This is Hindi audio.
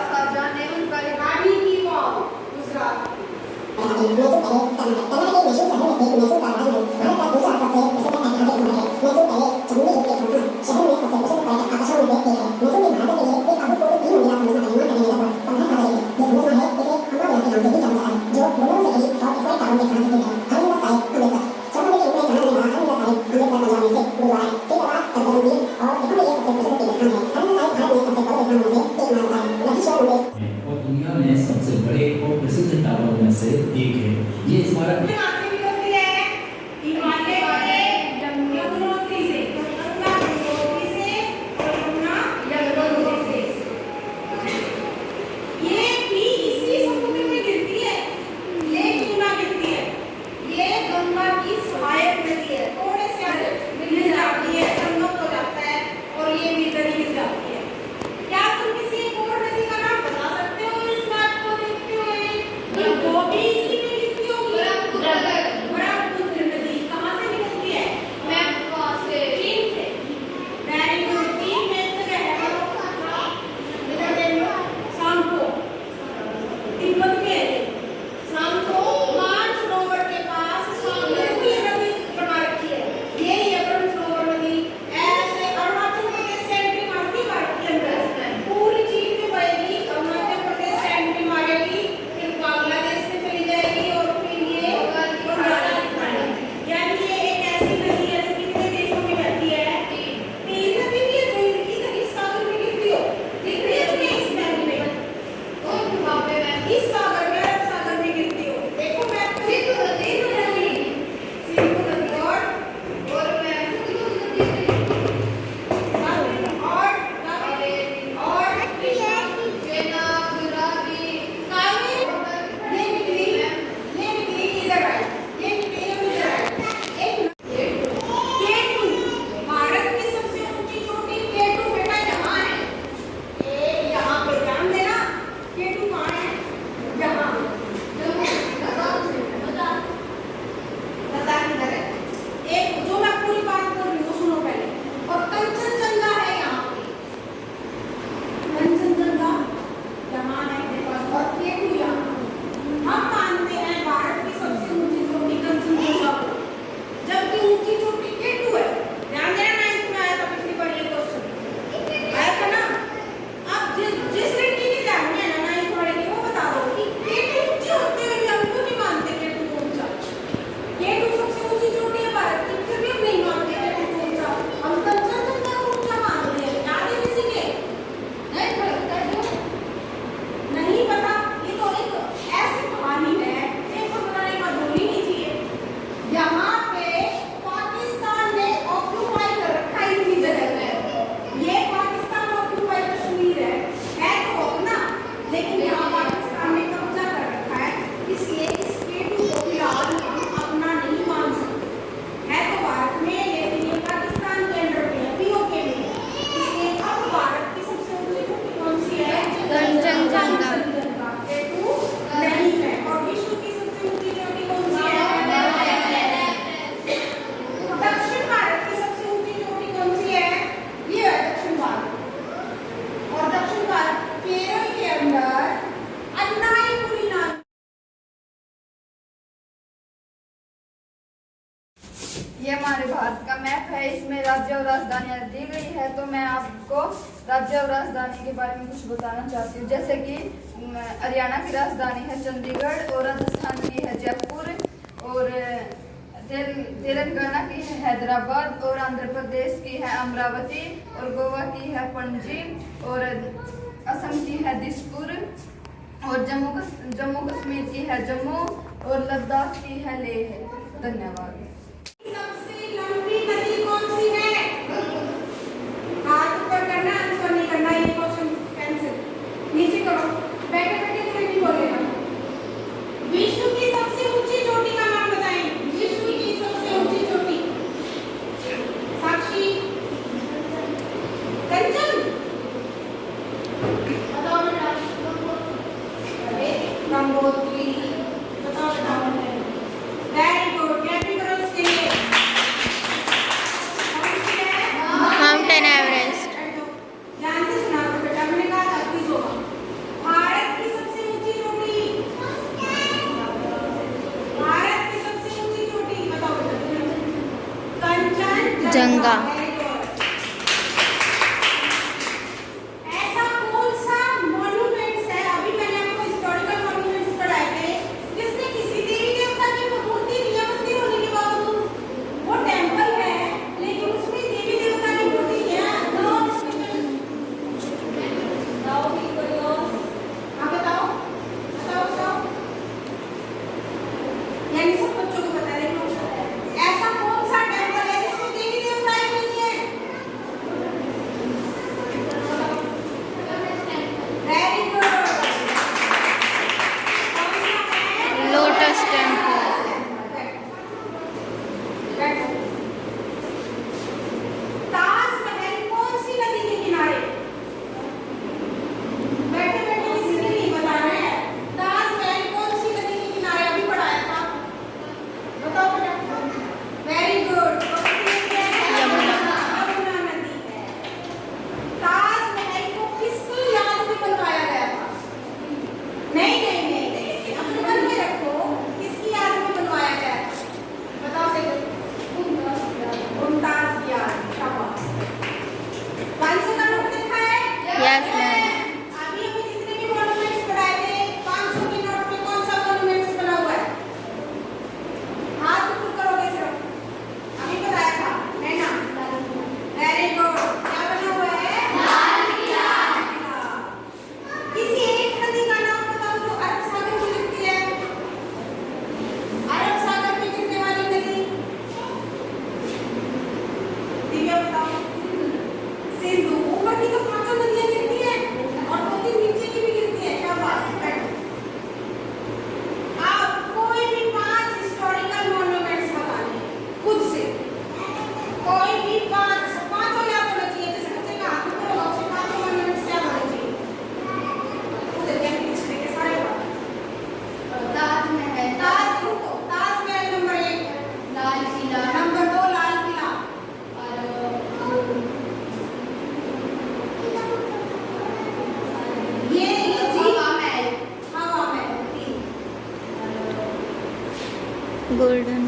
साहबजान ने उनका रानी की वाव गुजरात और दुनिया में सबसे बड़े और प्रसिद्ध टावर में से एक है। ये स्मारक ये हमारे भारत का मैप है, इसमें राज्य और राजधानियां दी गई है। तो मैं आपको राज्य और राजधानी के बारे में कुछ बताना चाहती हूँ। जैसे कि हरियाणा की राजधानी है चंडीगढ़ और राजस्थान की है जयपुर और तेलंगाना की है हैदराबाद और आंध्र प्रदेश की है अमरावती और गोवा की है पणजी और असम की है दिसपुर और जम्मू कश्मीर की है जम्मू और लद्दाख की है लेह। धन्यवाद। सबसे लंबी नदी कौन सी है? हाथ ऊपर करना, आंसर नहीं करना, ये क्वेश्चन कैंसिल। नीचे करो, बैठे बैठे कोई नहीं बोलेगा। विश्व की सबसे ऊंची चोटी का नाम बताएं। विश्व की सबसे ऊंची चोटी। साक्षी, कंचन, बताओ बेटा। गंगोत्री, बताओ बेटा। Very good, capital Khargone Very good. ऐसा कौन सा मॉन्यूमेंट्स है, अभी मैंने आपको हिस्टोरिकल मॉन्यूमेंट्स पढ़ाए थे, जिसमें किसी देवी देवता की मूर्ति नहीं है, मंदिर होने के बावजूद वो टेंपल है, लेकिन उसमें देवी देवता की मूर्ति है। हाँ बताओ, यानी सब बच्चों को बता रहे हो। ऐसा कौन सा टेंपल है जिसमें देवी देवताएं नहीं है? Very good. Lotus temple Taj Mahal कौन सी नदी के किनारे? बैठे बैठे किसी ने नहीं बताना है। ताजमहल कौन सी नदी के किनारे? अभी पढ़ाया था, बताओ बेटा। Very good. यमुना। यमुना नदी है। ताजमहल को किसकी याद में बनवाया गया था? नहीं नहीं नहीं नहीं, अपने मन में रखो, किसकी याद में बनवाया गया था? बताओ सही। मुमताज की याद। शाबाश। 500 का नोट लिखा है? यस मैम अभी हमें जितने भी मॉन्यूमेंट्स पढ़ाए थे, 500 के नोट में कौन सा मॉन्यूमेंट्स बना हुआ है? हाथ ऊपर करोगे सिर्फ। अभी बताया था, है ना? Very good. क्या बना हुआ है? लाल किला। किसी एक नदी का नाम बताओ जो अरब सागर में गिरती है। अरब सागर में गिरने वाली नदी। दिव्या बताओ। सिंधु। ऊपर की तो 5 नदियां गिरती हैं और 2-3 नीचे की भी गिरती है। शाबाश। बैठो। आप कोई भी 5 हिस्टोरिकल मॉन्यूमेंट्स बताने खुद से, कोई भी 5 पांचों याद होना चाहिए। जैसे बच्चे का हाथ ऊपर होगा, उसे 5 मॉन्यूमेंट्स याद होने चाहिए। खुद के पिछले के सारे ताजमहल, ताजमहल नंबर 1, लाल किला नंबर 2 लाल किला, और ये हवा महल, हवा महल 3, गोल्डन